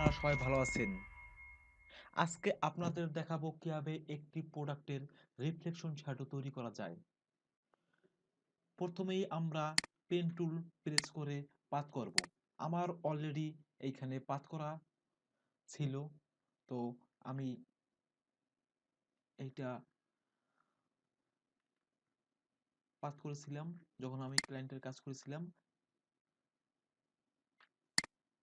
আপনারা সবাই ভালো আছেন। আজকে আপনাদের দেখাবো কিভাবে একটি প্রোডাক্টের রিফ্লেকশন শ্যাডো তৈরি করা যায়। প্রথমেই আমরা পেন টুল প্রেস করে পাথ করব। আমার অলরেডি এইখানে পাথ করা ছিল, তো আমি এইটা পাথ করেছিলাম যখন আমি ক্লায়েন্টের কাজ করেছিলাম।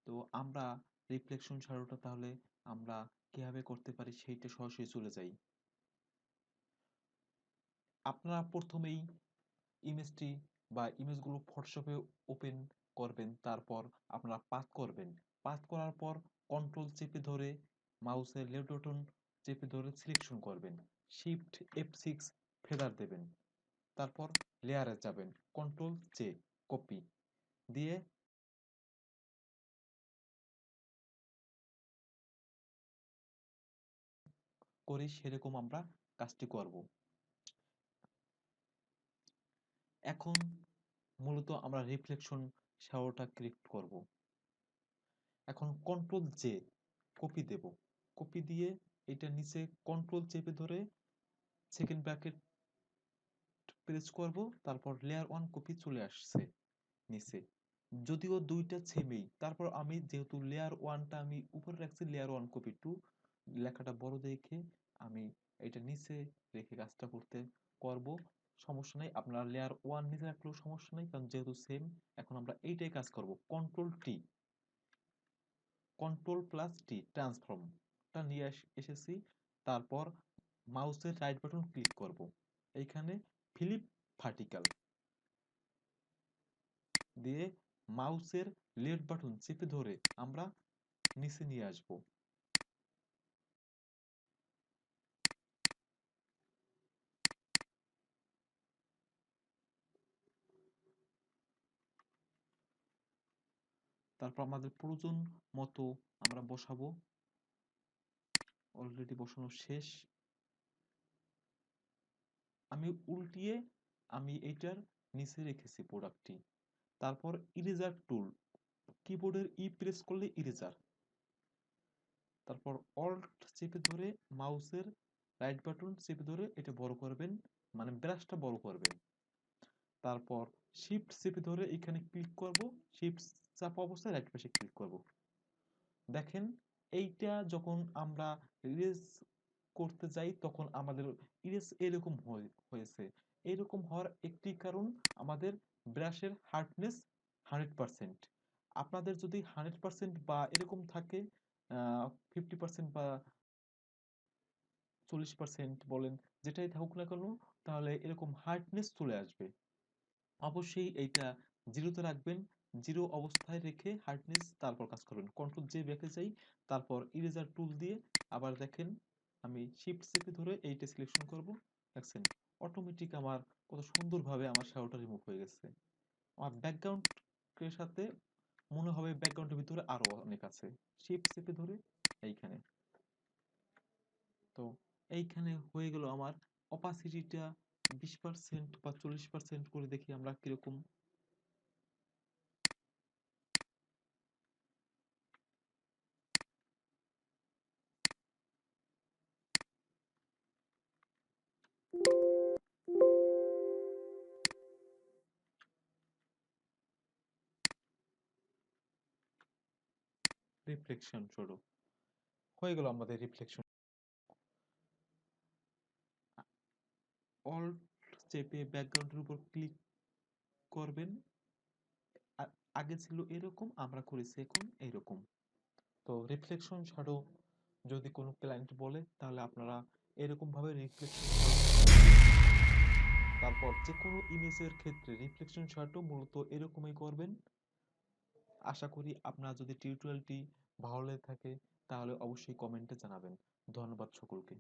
তো আমরা রিফ্লেকশন শ্যাডোটা তাহলে আমরা কিভাবে করতে পারি সেইটা সরাসরি চলে যাই। আপনারা প্রথমেই ইমেজটি বা ইমেজগুলো ফটোশপে ওপেন করবেন, তারপর আপনারা পাথ করবেন। পাথ করার পর কন্ট্রোল চেপে ধরে মাউসের লেফট বাটন চেপে ধরে সিলেকশন করবেন, শিফট F6 ফেদার দেবেন, তারপর লেয়ারে যাবেন, কন্ট্রোল জে কপি দিয়ে করি সেরকম আমরা কাজটি করব। এখন মূলত আমরা রিফ্লেকশন শ্যাডোটা ক্রিয়েট করব। এখন কন্ট্রোল জে কপি দেব, কপি দিয়ে এটা নিচে কন্ট্রোল চেপে ধরে সেকেন্ড ব্র্যাকেট প্রেস করব, তারপর লেয়ার ওয়ান কপি চলে আসছে নিচে, যদিও দুইটা সেমই। তারপর আমি যেহেতু লেয়ার ওয়ানটা আমি উপরে রাখছি, লেয়ার ওয়ান কপি টু লেখাটা বড় দেখে আমি এটা নিচে রেখে কাজটা করব। সমস্যা নেই, আপনারা লেয়ার ওয়ান নিচে রাখলেও সমস্যা নেই, কারণ যেহেতু সেম। এখন আমরা এইটাই কাজ করব, কন্ট্রোল টি, কন্ট্রোল প্লাস টি ট্রান্সফর্মটা নিয়ে এসেছি। তারপর মাউসের রাইট বাটন ক্লিক করব, এইখানে ফ্লিপ ভার্টিক্যাল দিয়ে মাউসের লেফট বাটন চেপে ধরে আমরা নিচে নিয়ে আসব। তারপর আমাদের প্রয়োজন মতো আমরা বসাবো, অলরেডি বসানো শেষ। আমি উল্টিয়ে আমি এইটার নিচে রেখেছি প্রোডাক্টটি। তারপর ইরেজার টুল, কিবোর্ডের ই প্রেস করলে ইরেজার, তারপর অল্ট চেপে ধরে মাউসের রাইট বাটন চেপে ধরে এটা বড় করবেন, মানে ব্রাশটা বড় করবেন। তারপর শিফট চেপে ধরে এখানে ক্লিক করব, শিফট চাপা অবস্থায় রাইট পাশে ক্লিক করব। দেখেন এইটা যখন আমরা ইরেজ করতে যাই তখন আমাদের ইরেজ এরকম হয়েছে। এরকম হওয়ার একটি কারণ আমাদের ব্রাশের হার্ডনেস 100%। আপনাদের যদি 100% বা এরকম থাকে, 50% বা 40% বলেন, যেটাই থাকুক না কেন, তাহলে এরকম হার্ডনেস চলে আসবে। অবশ্যই এইটা জিরোতে রাখবেন, জিরো অবস্থায় রেখে হার্ডনেস তারপর কাজ করবেন। কন্ট্রোল জে ব্যাকে যাই, তারপর ইরেজার টুল দিয়ে আবার দেখেন আমি শিফট চেপে ধরে এইটা সিলেকশন করব। দেখছেন অটোমেটিক আমার কত সুন্দরভাবে আমার শ্যাডোটা রিমুভ হয়ে গেছে। আমার ব্যাকগ্রাউন্ডের সাথে মনে হবে ব্যাকগ্রাউন্ডের ভিতরে আরো অনেক আছে। শিফট চেপে ধরে এইখানে, তো এইখানে হয়ে গেল আমার। অপাসিটিটা 20% বা 40% করে দেখি আমরা কিরকম। রিফ্লেকশন শুরু হয়ে গেল আমাদের রিফ্লেকশন। অল্ট চেপে ব্যাকগ্রাউন্ডের উপর ক্লিক করবেন। আগে ছিল এরকম, আমরা করেছি এখন এরকম। তো রিফ্লেকশন শ্যাডো যদি কোনো ক্লায়েন্ট বলে তাহলে আপনারা এরকম ভাবে রিফ্লেকশন, তারপর যে কোনো ইমেজের ক্ষেত্রে রিফ্লেকশন শ্যাডো মূলত এরকমই করবেন। আশা করি আপনার যদি টিউটোরিয়ালটি ভালো লেগে থাকে তাহলে অবশ্যই কমেন্টে জানাবেন। ধন্যবাদ সকলকে।